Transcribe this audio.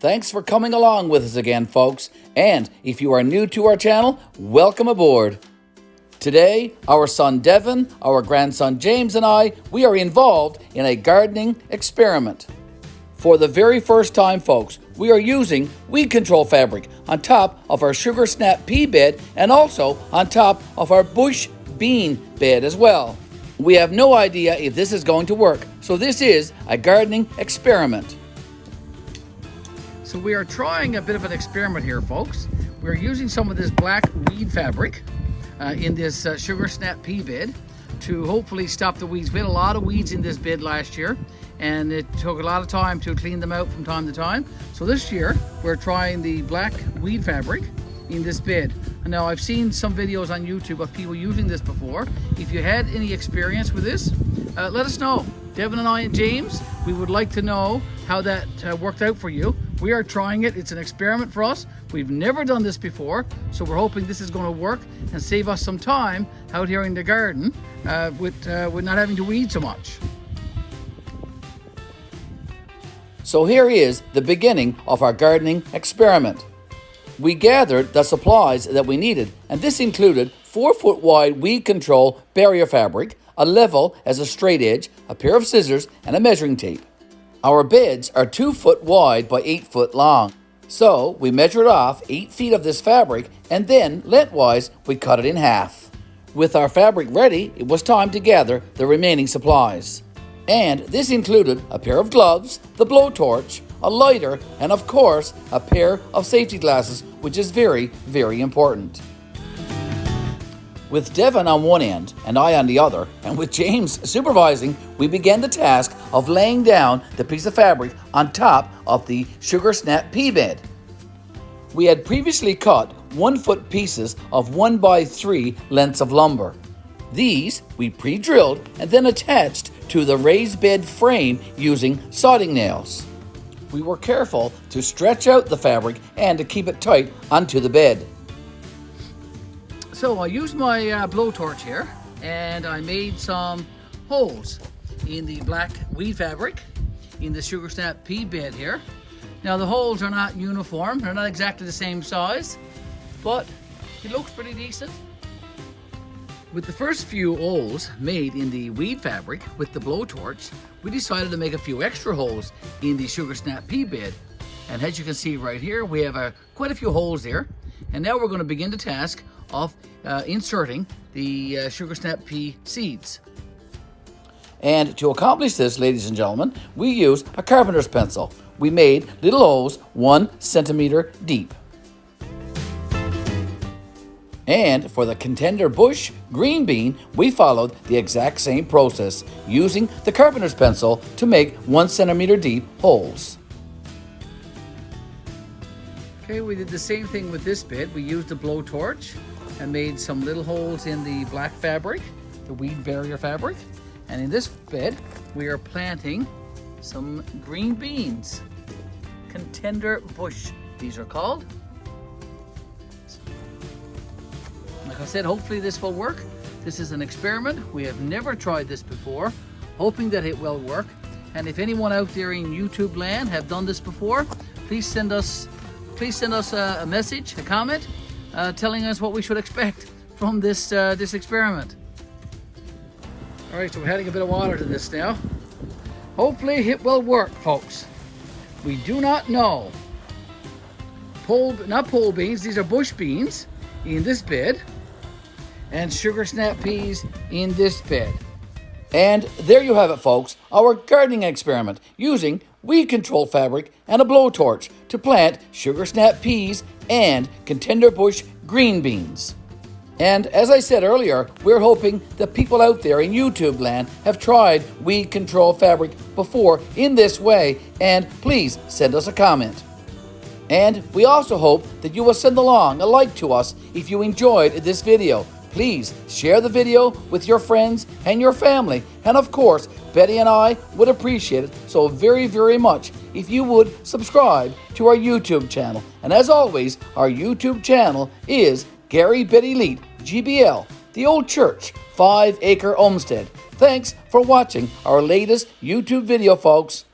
Thanks for coming along with us again, folks. And if you are new to our channel, welcome aboard. Today, our son Devin, our grandson James, and we are involved in a gardening experiment. For the very first time, folks, we are using weed control fabric on top of our sugar snap pea bed and also on top of our bush bean bed as well. We have no idea if this is going to work, so this is a gardening experiment. So we are trying a bit of an experiment here, folks. We're using some of this black weed fabric in this sugar snap pea bed to hopefully stop the weeds. We had a lot of weeds in this bed last year, and it took a lot of time to clean them out from time to time. So this year, we're trying the black weed fabric in this bed. And now I've seen some videos on YouTube of people using this before. If you had any experience with this, let us know. Devin and I and James, we would like to know how that worked out for you. We are trying it. It's an experiment for us. We've never done this before, so we're hoping this is going to work and save us some time out here in the garden with not having to weed so much. So here is the beginning of our gardening experiment. We gathered the supplies that we needed, and this included 4-foot wide weed control barrier fabric, a level as a straight edge, a pair of scissors, and a measuring tape. Our beds are 2 foot wide by 8 foot long. So we measured off 8 feet of this fabric, and then lengthwise we cut it in half. With our fabric ready, it was time to gather the remaining supplies. And this included a pair of gloves, the blowtorch, a lighter, and of course, a pair of safety glasses, which is very, very important. With Devin on one end and I on the other, and with James supervising, we began the task of laying down the piece of fabric on top of the sugar snap pea bed. We had previously cut 1-foot pieces of 1x3 lengths of lumber. These we pre-drilled and then attached to the raised bed frame using sodding nails. We were careful to stretch out the fabric and to keep it tight onto the bed. So I used my blowtorch here, and I made some holes in the black weed fabric in the sugar snap pea bed here. Now the holes are not uniform, they're not exactly the same size, but it looks pretty decent. With the first few holes made in the weed fabric with the blowtorch, we decided to make a few extra holes in the sugar snap pea bed. And as you can see right here, we have quite a few holes there. And now we're going to begin the task of inserting the sugar snap pea seeds. And to accomplish this, ladies and gentlemen, we used a carpenter's pencil. We made little holes 1 centimeter deep. And for the contender bush green bean, we followed the exact same process, using the carpenter's pencil to make 1 centimeter deep holes. Okay, we did the same thing with this bed. We used a blowtorch and made some little holes in the black fabric, the weed barrier fabric. And in this bed, we are planting some green beans. Contender bush, these are called. Like I said, hopefully this will work. This is an experiment. We have never tried this before, hoping that it will work. And if anyone out there in YouTube land have done this before, please send us a message, a comment, telling us what we should expect from this experiment. All right, so we're adding a bit of water to this now. Hopefully it will work, folks. We do not know. Not pole beans, these are bush beans in this bed, and sugar snap peas in this bed. And there you have it, folks, our gardening experiment using weed control fabric and a blowtorch to plant sugar snap peas and contender bush green beans. And as I said earlier, we're hoping that people out there in YouTube land have tried weed control fabric before in this way, and please send us a comment. And we also hope that you will send along a like to us if you enjoyed this video. Please share the video with your friends and your family. And of course, Betty and I would appreciate it so very, very much if you would subscribe to our YouTube channel. And as always, our YouTube channel is Garry Betty Leet, GBL, The Old Church, 5 Acre Homestead. Thanks for watching our latest YouTube video, folks.